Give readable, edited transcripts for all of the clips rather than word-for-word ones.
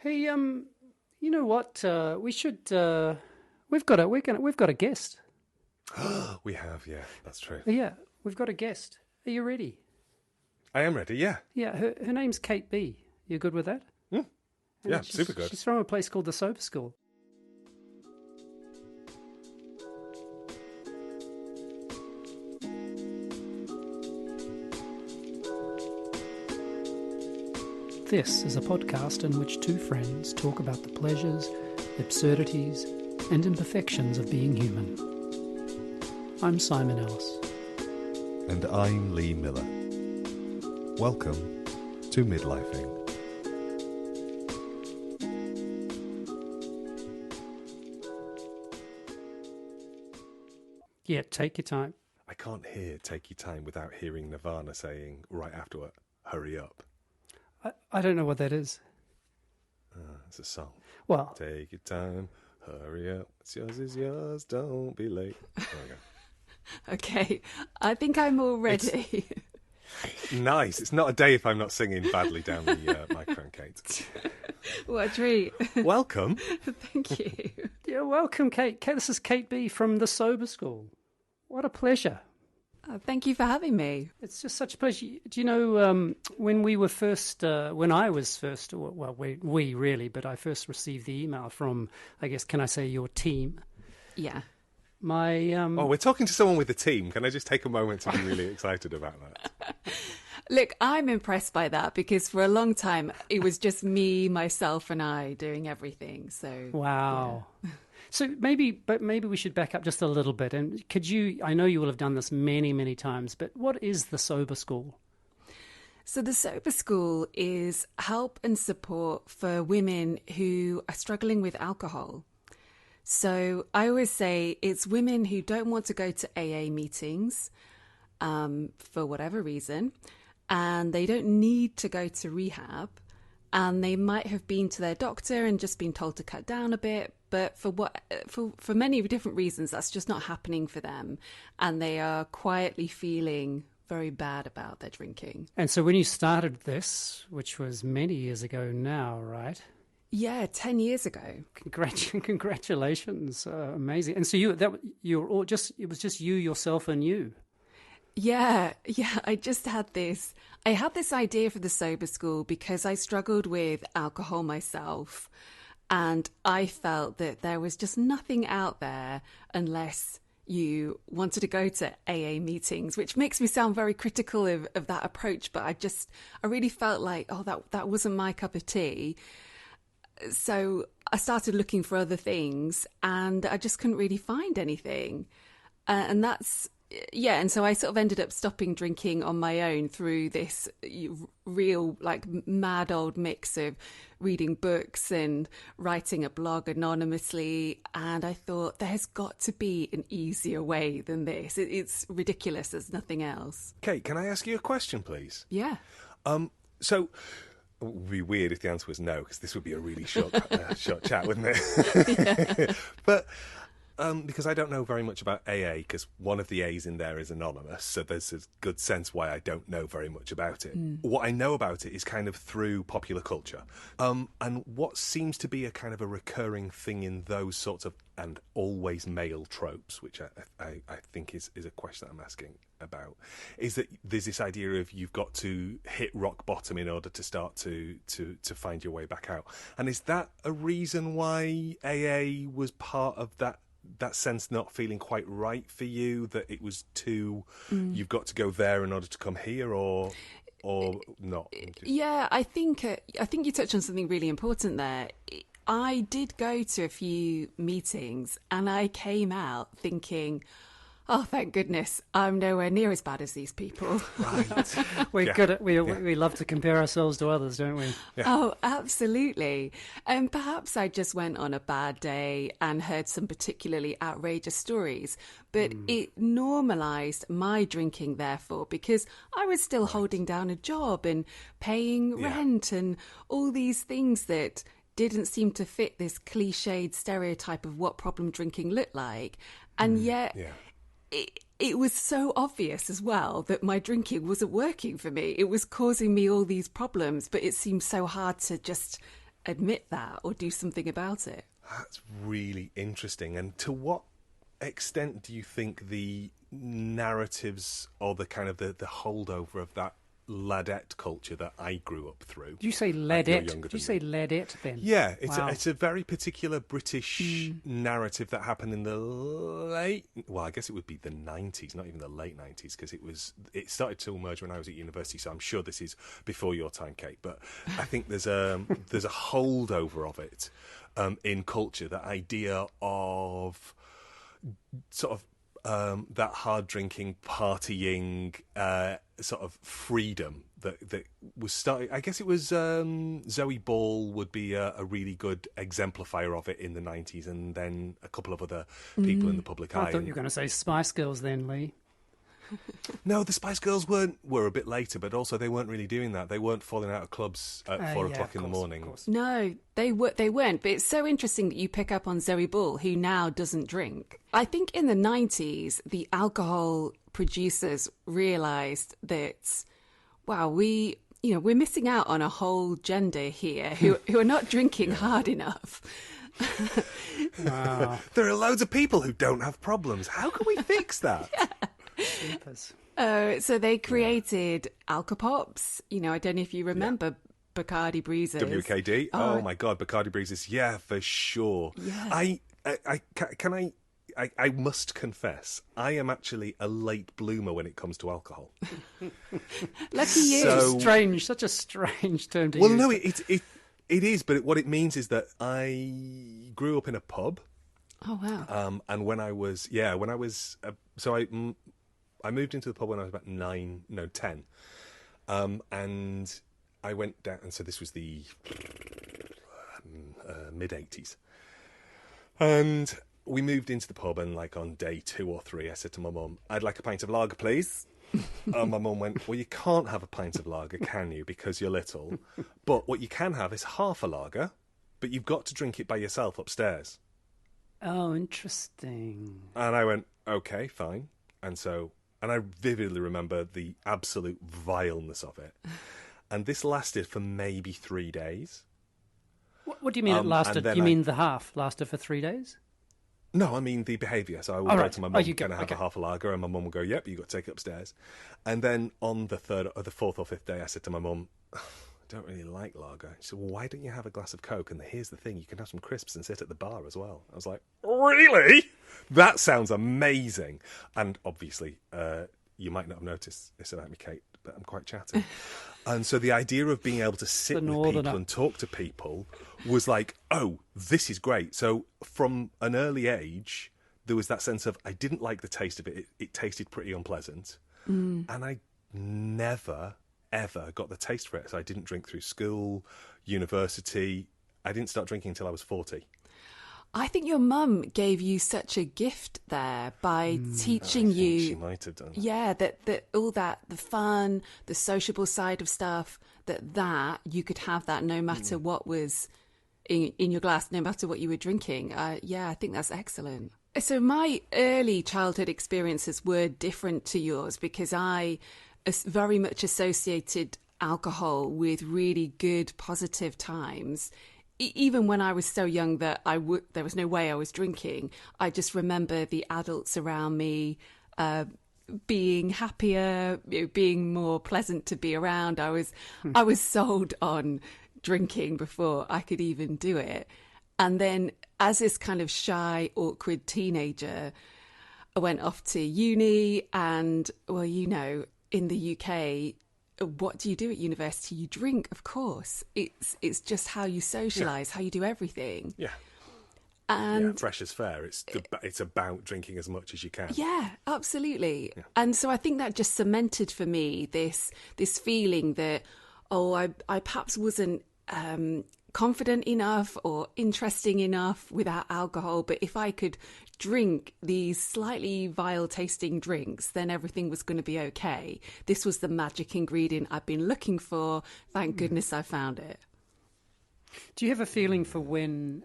Hey, you know what? We should. We've got a guest. We have, yeah, that's true. Yeah, we've got a guest. Are you ready? I am ready, yeah. Yeah, her name's Kate B. You good with that? Yeah, super good. She's from a place called the Sober School. This is a podcast in which two friends talk about the pleasures, absurdities, and imperfections of being human. I'm Simon Ellis. And I'm Lee Miller. Welcome to Midlifing. Yeah, take your time. I can't hear Take Your Time without hearing Nirvana saying right afterward, hurry up. I don't know what that is. It's a song. Well, Take your time, hurry up. What's yours is yours, don't be late. There we go. Okay, I think I'm all ready. Nice. It's not a day if I'm not singing badly down the microphone, Kate. What a treat. Welcome. Thank you. yeah, welcome, Kate. This is Kate B. from the Sober School. What a pleasure. Thank you for having me. It's just such a pleasure. Do you know, when I was first, well, we really, but I first received the email from, I guess, can I say your team? Yeah. We're talking to someone with a team. Can I just take a moment to be really excited about that? Look, I'm impressed by that because for a long time it was just me, myself and I doing everything. So wow. Yeah. So maybe we should back up just a little bit. And I know you will have done this many, many times, but what is the Sober School? So the Sober School is help and support for women who are struggling with alcohol. So I always say it's women who don't want to go to AA meetings for whatever reason, and they don't need to go to rehab, and they might have been to their doctor and just been told to cut down a bit, but for many different reasons, that's just not happening for them, and they are quietly feeling very bad about their drinking. And so when you started this, which was many years ago now, right? Yeah, 10 years ago. Congratulations. Amazing. And so it was just you, yourself and you. Yeah. I had this idea for the Sober School because I struggled with alcohol myself. And I felt that there was just nothing out there unless you wanted to go to AA meetings, which makes me sound very critical of that approach. But I really felt like, that wasn't my cup of tea. So I started looking for other things and I just couldn't really find anything. And so I sort of ended up stopping drinking on my own through this real, like, mad old mix of reading books and writing a blog anonymously. And I thought there's got to be an easier way than this. It's ridiculous. There's nothing else. Kate, can I ask you a question, please? Yeah. So it would be weird if the answer was no, because this would be a really short chat, wouldn't it? Yeah. But because I don't know very much about AA, because one of the A's in there is anonymous, so there's a good sense why I don't know very much about it. What I know about it is kind of through popular culture. And what seems to be a kind of a recurring thing in those sorts of, and always male tropes, which I think is a question I'm asking about, is that there's this idea of you've got to hit rock bottom in order to start to find your way back out. And is that a reason why AA was part of that sense not feeling quite right for you, that it was too you've got to go there in order to come here, or not? Yeah, I think you touched on something really important there. I did go to a few meetings and I came out thinking, oh, thank goodness, I'm nowhere near as bad as these people. Right. We love to compare ourselves to others, don't we? Yeah. Oh, absolutely. And perhaps I just went on a bad day and heard some particularly outrageous stories, but it normalised my drinking, therefore, because I was still holding down a job and paying rent and all these things that didn't seem to fit this cliched stereotype of what problem drinking looked like. And yet it was so obvious as well that my drinking wasn't working for me. It was causing me all these problems, but it seemed so hard to just admit that or do something about it. That's really interesting. And to what extent do you think the narratives or the kind of the holdover of that ladette culture that I grew up through? Did you say ladette? Did you say ladette then? Yeah, Wow. it's a very particular British narrative that happened in the I guess it would be the 90s, not even the late 90s, because it started to emerge when I was at university, so I'm sure this is before your time, Kate, but I think there's a holdover of it in culture, that idea of sort of that hard drinking, partying sort of freedom that was started. I guess it was Zoe Ball would be a really good exemplifier of it in the 90s, and then a couple of other people in the public eye. I thought you were going to say Spice Girls then, Lee. No, the Spice Girls were a bit later, but also they weren't really doing that. They weren't falling out of clubs at 4 o'clock in the morning. No, they weren't. But it's so interesting that you pick up on Zoe Ball, who now doesn't drink. I think in the 90s, the alcohol producers realised that, wow, we're missing out on a whole gender here who are not drinking hard enough. Wow. There are loads of people who don't have problems. How can we fix that? So they created alcopops. I don't know if you remember Bacardi Breezers. WKD. Oh my God, Bacardi Breezers. Yeah, for sure. Yeah. I must confess, I am actually a late bloomer when it comes to alcohol. Lucky you. Such a strange term to use. Well, no, it is, but what it means is that I grew up in a pub. Oh wow. And when I was, I moved into the pub when I was about 10. And I went down, and so this was the mid-80s. And we moved into the pub, and like on day 2 or 3, I said to my mum, I'd like a pint of lager, please. And my mum went, well, you can't have a pint of lager, can you, because you're little. But what you can have is half a lager, but you've got to drink it by yourself upstairs. Oh, interesting. And I went, okay, fine. And I vividly remember the absolute vileness of it. And this lasted for maybe 3 days. What do you mean it lasted? You mean the half lasted for 3 days? No, I mean the behaviour. So I would go to my mum, going to have a half a lager, and my mum would go, yep, you've got to take it upstairs. And then on the 3rd or the 4th or 5th day, I said to my mum, I don't really like lager. She said, well, why don't you have a glass of Coke? And here's the thing, you can have some crisps and sit at the bar as well. I was like, really? That sounds amazing. And obviously, you might not have noticed this about me, Kate, but I'm quite chatty. And so the idea of being able to sit with people and talk to people was like, oh, this is great. So from an early age, there was that sense of I didn't like the taste of it. It tasted pretty unpleasant. And I never, ever got the taste for it. So I didn't drink through school, university. I didn't start drinking until I was 40. I think your mum gave you such a gift there by teaching you. She might have done. Yeah, that all that, the fun, the sociable side of stuff, that you could have that no matter what was in your glass, no matter what you were drinking. I think that's excellent. So my early childhood experiences were different to yours because I very much associated alcohol with really good, positive times. Even when I was so young that there was no way I was drinking, I just remember the adults around me being happier, being more pleasant to be around. I was sold on drinking before I could even do it. And then as this kind of shy, awkward teenager, I went off to uni and, well, in the UK, what do you do at university? You drink, of course. It's just how you socialise, how you do everything. Yeah. And fresh as fair. It's about drinking as much as you can. Yeah, absolutely. Yeah. And so I think that just cemented for me this feeling that, I perhaps wasn't confident enough or interesting enough without alcohol, but if I could drink these slightly vile tasting drinks, then everything was going to be okay. This was the magic ingredient I've been looking for. Thank goodness I found it. Do you have a feeling for when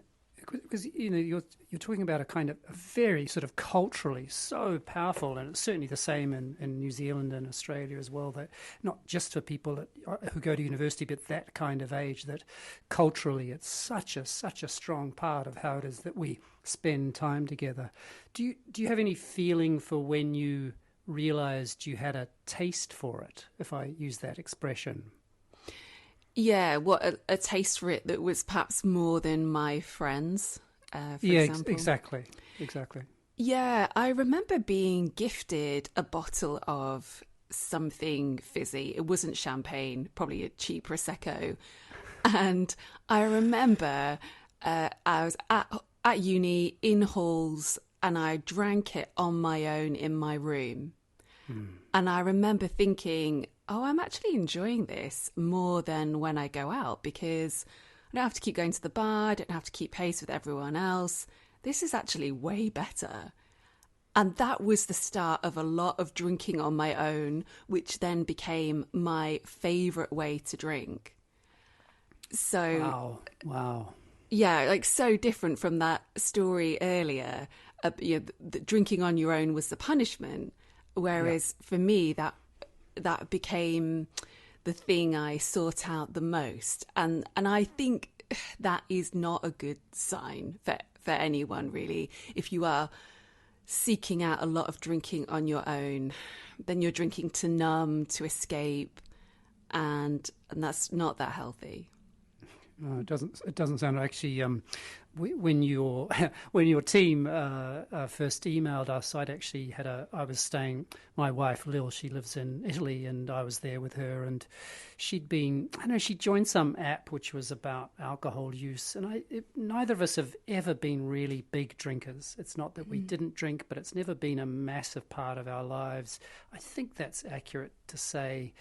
because you're talking about a kind of a very sort of culturally so powerful, and it's certainly the same in New Zealand and Australia as well, that not just for people who go to university, but that kind of age, that culturally it's such a strong part of how it is that we spend time together. Do you have any feeling for when you realised you had a taste for it, if I use that expression? Yeah, what a taste for it that was perhaps more than my friends, for example. Exactly. Yeah, I remember being gifted a bottle of something fizzy. It wasn't champagne, probably a cheap Prosecco. And I remember I was at uni in halls and I drank it on my own in my room. And I remember thinking, oh, I'm actually enjoying this more than when I go out, because I don't have to keep going to the bar, I don't have to keep pace with everyone else. This is actually way better. And that was the start of a lot of drinking on my own, which then became my favourite way to drink. So, Wow. Yeah, like so different from that story earlier. The drinking on your own was the punishment. Whereas for me, that became the thing I sought out the most. And I think that is not a good sign for anyone, really. If you are seeking out a lot of drinking on your own, then you're drinking to numb, to escape, and that's not that healthy. No, it doesn't sound actually. When your team first emailed us, I was staying. My wife Lil, she lives in Italy, and I was there with her. And she joined some app which was about alcohol use. And neither of us have ever been really big drinkers. It's not that we didn't drink, but it's never been a massive part of our lives. I think that's accurate to say.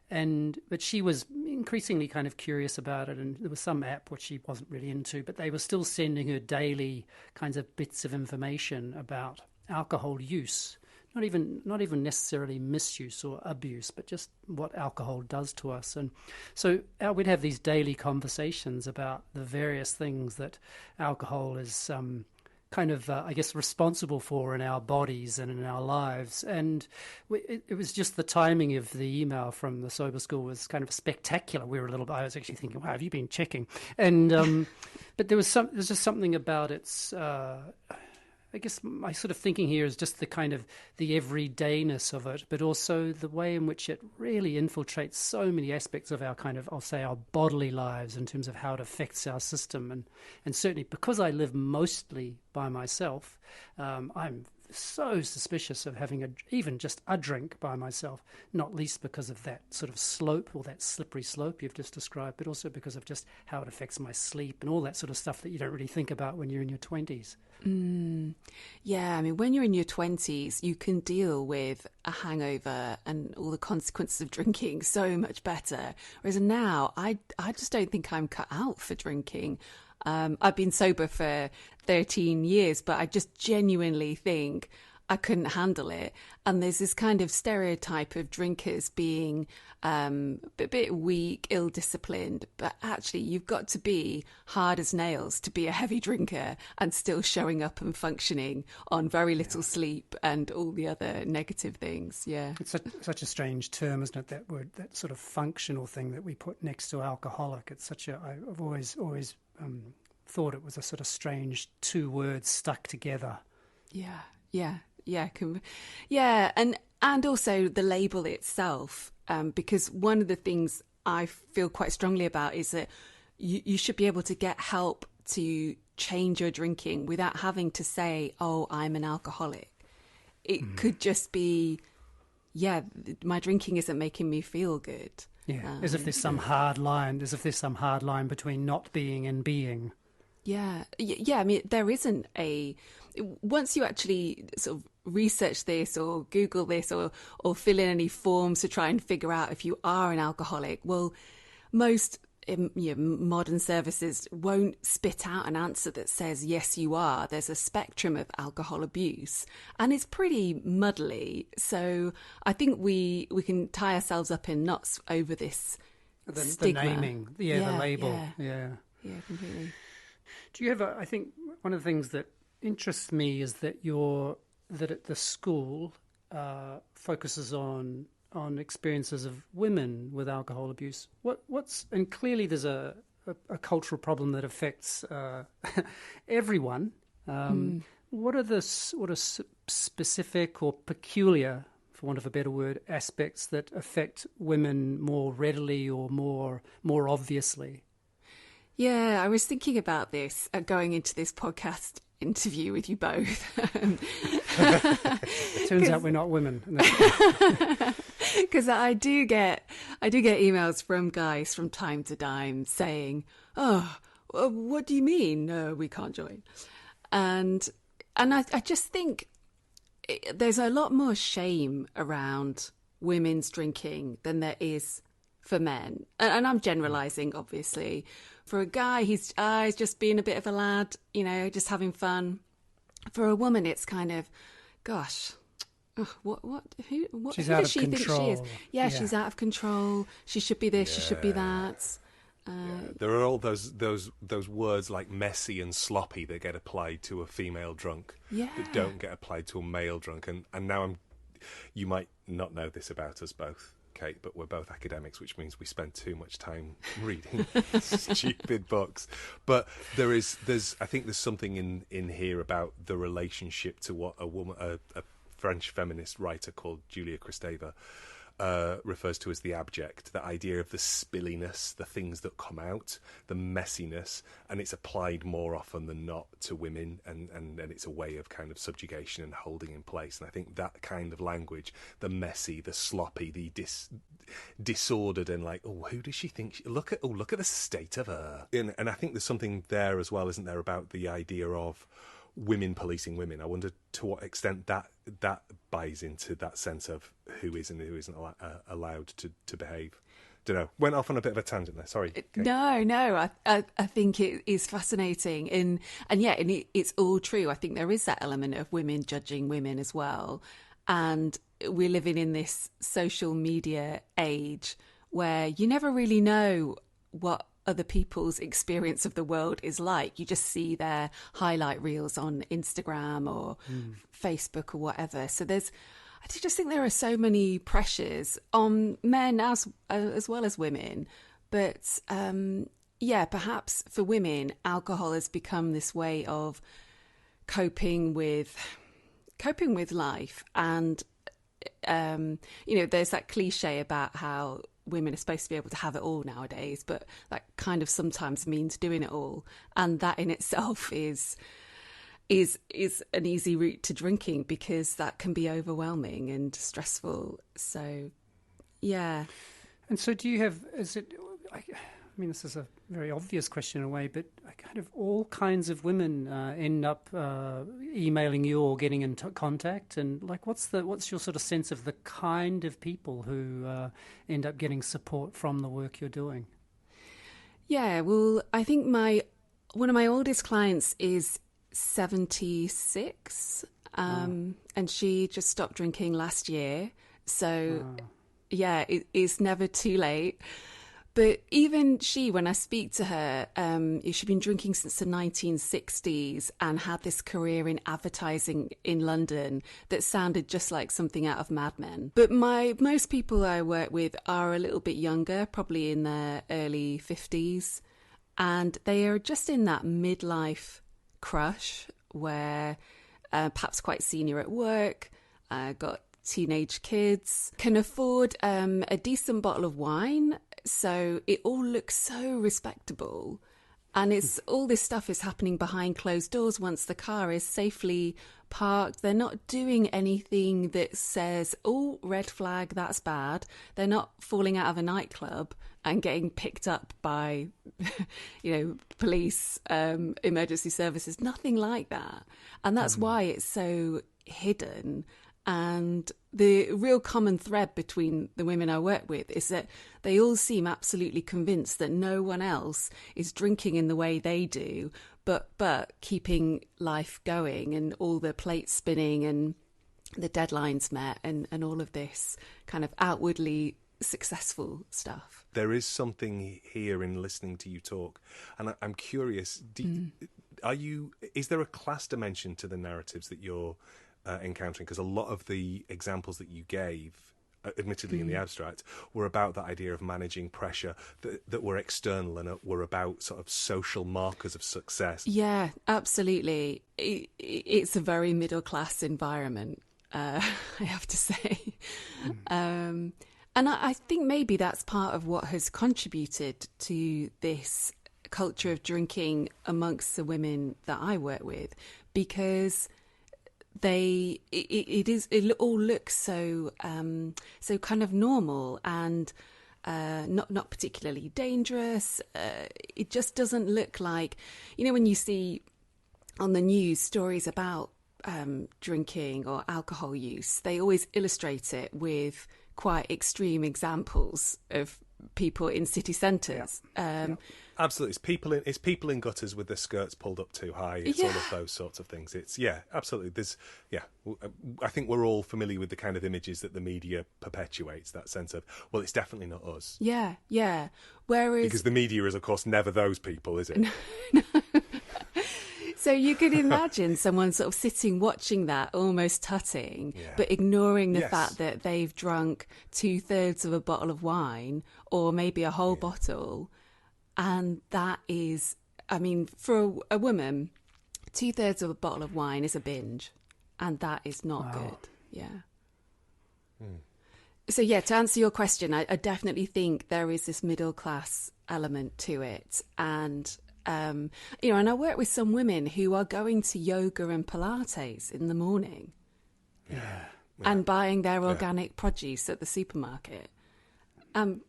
But she was increasingly kind of curious about it, and there was some app which she wasn't really into, but they were still sending her daily kinds of bits of information about alcohol use, not even necessarily misuse or abuse, but just what alcohol does to us. And so we'd have these daily conversations about the various things that alcohol is kind of, I guess, responsible for in our bodies and in our lives. And it was just the timing of the email from the sober school was kind of spectacular. I was actually thinking, wow, have you been checking? And but there's just something about its, I guess my sort of thinking here is just the kind of the everydayness of it, but also the way in which it really infiltrates so many aspects of our kind of, I'll say, our bodily lives in terms of how it affects our system. And certainly because I live mostly by myself, I'm so suspicious of having even just a drink by myself, not least because of that sort of slope, or that slippery slope you've just described, but also because of just how it affects my sleep and all that sort of stuff that you don't really think about when you're in your 20s. Yeah, I mean, when you're in your 20s, you can deal with a hangover and all the consequences of drinking so much better. Whereas now, I just don't think I'm cut out for drinking. I've been sober for 13 years, but I just genuinely think I couldn't handle it. And there's this kind of stereotype of drinkers being a bit weak, ill-disciplined, but actually you've got to be hard as nails to be a heavy drinker and still showing up and functioning on very little sleep and all the other negative things. Yeah. It's such a strange term, isn't it, that word, that sort of functional thing that we put next to alcoholic. It's I've always thought it was a sort of strange two words stuck together. Yeah. And also the label itself, because one of the things I feel quite strongly about is that you should be able to get help to change your drinking without having to say, oh, I'm an alcoholic. It could just be, my drinking isn't making me feel good. Yeah, as if there's some hard line. Between not being and being. Yeah. I mean, there isn't once you actually sort of research this or Google this or fill in any forms to try and figure out if you are an alcoholic, well, most modern services won't spit out an answer that says, yes, you are. There's a spectrum of alcohol abuse and it's pretty muddly. So I think we can tie ourselves up in knots over this stigma. The naming, the label. Yeah, completely. Do you have I think one of the things that interests me is that that at the school focuses on experiences of women with alcohol abuse. And clearly there's a cultural problem that affects everyone. What are specific or peculiar, for want of a better word, aspects that affect women more readily or more obviously? Yeah, I was thinking about this going into this podcast interview with you both. It turns out we're not women. Because I do get emails from guys from time to time saying, "Oh, what do you mean? No, we can't join." And I just think there's a lot more shame around women's drinking than there is for men. And I'm generalising, obviously. For a guy, he's just being a bit of a lad, just having fun. For a woman, it's kind of, gosh, who does she think she is? Yeah, she's out of control. She should be this. She should be that. There are all those words like messy and sloppy that get applied to a female drunk that don't get applied to a male drunk. And now you might not know this about us both, Kate, but we're both academics, which means we spend too much time reading stupid books. But there's I think there's something in here about the relationship to what a French feminist writer called Julia Kristeva refers to as the abject, the idea of the spilliness, the things that come out, the messiness, and it's applied more often than not to women, and it's a way of kind of subjugation and holding in place. And I think that kind of language, the messy, the sloppy, the disordered, and like, oh, who does she think look at the state of her. And I think there's something there as well, isn't there, about the idea of women policing women. I wonder to what extent that buys into that sense of who is and who isn't allowed to behave. Don't know. Went off on a bit of a tangent there. Sorry. Kate. No. I think it is fascinating, and it's all true. I think there is that element of women judging women as well, and we're living in this social media age where you never really know what other people's experience of the world is like. You just see their highlight reels on Instagram or Facebook or whatever. So I just think there are so many pressures on men as well as women. But perhaps for women, alcohol has become this way of coping with life. And there's that cliche about how women are supposed to be able to have it all nowadays, but that kind of sometimes means doing it all, and that in itself is an easy route to drinking, because that can be overwhelming and stressful. So yeah. And so do you have, I mean, this is a very obvious question in a way, but kind of all kinds of women end up emailing you or getting in contact, and like, what's your sort of sense of the kind of people who end up getting support from the work you're doing? Yeah, well, I think one of my oldest clients is 76, and she just stopped drinking last year. So yeah, it's never too late. But even she, when I speak to her, she'd been drinking since the 1960s and had this career in advertising in London that sounded just like something out of Mad Men. But most people I work with are a little bit younger, probably in their early 50s. And they are just in that midlife crush where perhaps quite senior at work, got teenage kids, can afford a decent bottle of wine. So it all looks so respectable. And all this stuff is happening behind closed doors once the car is safely parked. They're not doing anything that says, oh, red flag, that's bad. They're not falling out of a nightclub and getting picked up by, police, emergency services, nothing like that. And that's why it's so hidden. And the real common thread between the women I work with is that they all seem absolutely convinced that no one else is drinking in the way they do, but keeping life going and all the plates spinning and the deadlines met and all of this kind of outwardly successful stuff. There is something here in listening to you talk, and I'm curious, Is there a class dimension to the narratives that you're encountering? Because a lot of the examples that you gave, admittedly in the abstract, were about that idea of managing pressure that were external and were about sort of social markers of success. Yeah, absolutely. It's a very middle class environment, I have to say. And I think maybe that's part of what has contributed to this culture of drinking amongst the women that I work with, because it all looks so kind of normal and not particularly dangerous. It just doesn't look like, when you see on the news stories about drinking or alcohol use, they always illustrate it with quite extreme examples of people in city centres. Absolutely, it's people in gutters with their skirts pulled up too high. It's all of those sorts of things. It's absolutely. I think we're all familiar with the kind of images that the media perpetuates. That sense of, well, it's definitely not us. Yeah. Whereas, because the media is, of course, never those people, is it? No. So you could imagine someone sort of sitting watching that, almost tutting, but ignoring the fact that they've drunk 2/3 of a bottle of wine or maybe a whole bottle. And that is, for a woman, 2/3 of a bottle of wine is a binge. And that is not good. Yeah. So, to answer your question, I definitely think there is this middle class element to it. And, and I work with some women who are going to yoga and Pilates in the morning and buying their organic produce at the supermarket.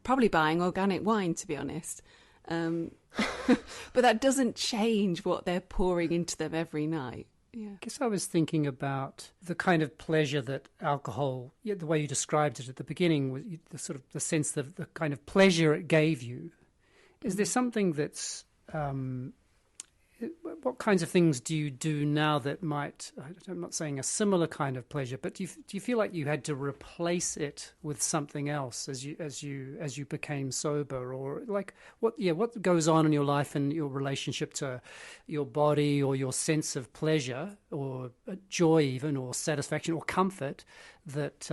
Probably buying organic wine, to be honest. But that doesn't change what they're pouring into them every night. Yeah. I guess I was thinking about the kind of pleasure that alcohol, the way you described it at the beginning, was the sort of the sense of the kind of pleasure it gave you. Is there something that's what kinds of things do you do now that might, I'm not saying a similar kind of pleasure, but do you feel like you had to replace it with something else as you became sober? Or like what goes on in your life and your relationship to your body or your sense of pleasure or joy even, or satisfaction or comfort that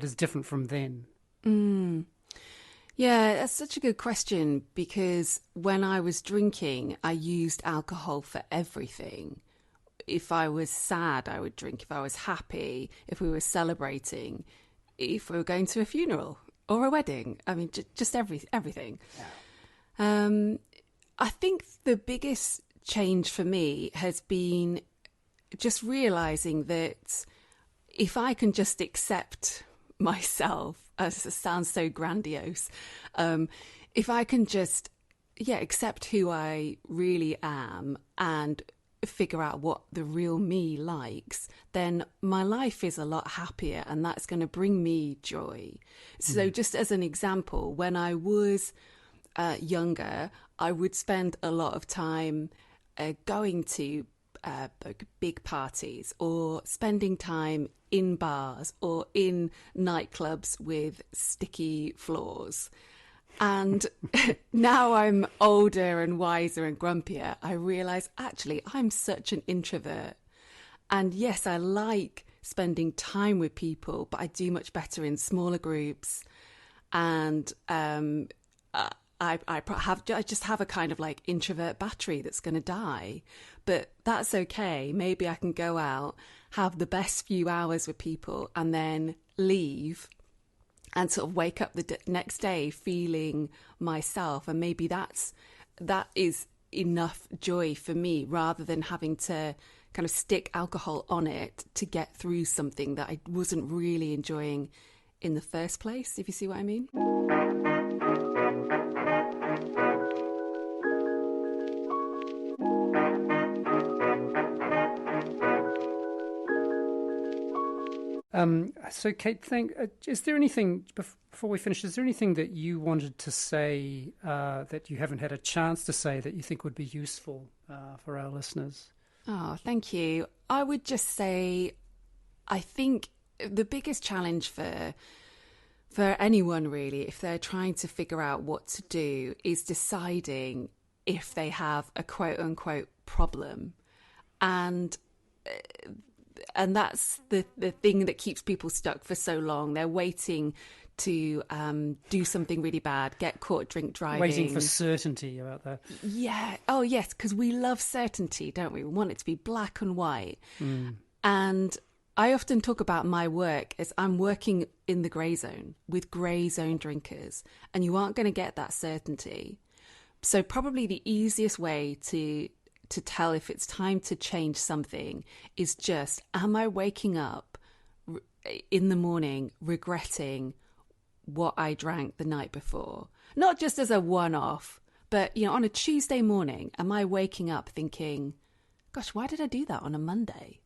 is different from then? Yeah, that's such a good question, because when I was drinking, I used alcohol for everything. If I was sad, I would drink. If I was happy, if we were celebrating, if we were going to a funeral or a wedding, just everything. Yeah. I think the biggest change for me has been just realising that if I can just accept myself, as it sounds so grandiose, if I can just accept who I really am and figure out what the real me likes, then my life is a lot happier, and that's going to bring me joy. So just as an example, when I was younger, I would spend a lot of time going to big parties or spending time in bars or in nightclubs with sticky floors. And now I'm older and wiser and grumpier, I realise actually I'm such an introvert. And yes, I like spending time with people, but I do much better in smaller groups. And I just have a kind of like introvert battery that's going to die, but that's okay. Maybe I can go out, have the best few hours with people, and then leave and sort of wake up the next day feeling myself. And maybe that is enough joy for me, rather than having to kind of stick alcohol on it to get through something that I wasn't really enjoying in the first place, if you see what I mean. So, Kate, is there anything, before we finish, is there anything that you wanted to say that you haven't had a chance to say that you think would be useful for our listeners? Oh, thank you. I would just say, I think the biggest challenge for anyone really, if they're trying to figure out what to do, is deciding if they have a quote unquote problem. And that's the thing that keeps people stuck for so long. They're waiting to do something really bad, get caught drink driving. Waiting for certainty about that. Yeah. Oh, yes, because we love certainty, don't we? We want it to be black and white. And I often talk about my work as I'm working in the Greyzone with Greyzone drinkers, and you aren't going to get that certainty. So probably the easiest way to tell if it's time to change something is just, am I waking up in the morning regretting what I drank the night before? Not just as a one-off, but, you know, on a Tuesday morning, am I waking up thinking, gosh, why did I do that on a Monday?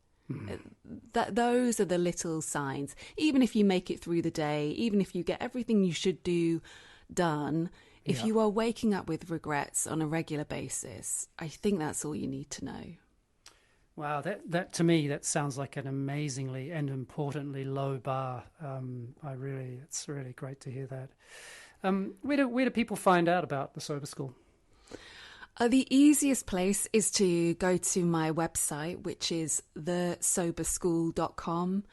Those are the little signs. Even if you make it through the day, even if you get everything you should do done, if you are waking up with regrets on a regular basis, I think that's all you need to know. Wow, that to me, that sounds like an amazingly and importantly low bar. It's really great to hear that. Where do people find out about the Sober School? The easiest place is to go to my website, which is thesoberschool.com.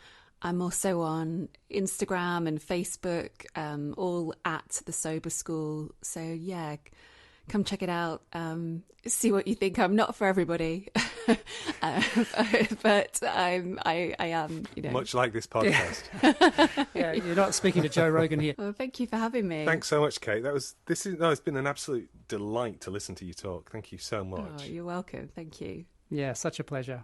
I'm also on Instagram and Facebook, all at The Sober School. So, yeah, come check it out. See what you think. I'm not for everybody, but I am, you know. Much like this podcast. Yeah, you're not speaking to Joe Rogan here. Well, thank you for having me. It's so much, Kate. It's been an absolute delight to listen to you talk. Thank you so much. Oh, you're welcome. Thank you. Yeah, such a pleasure.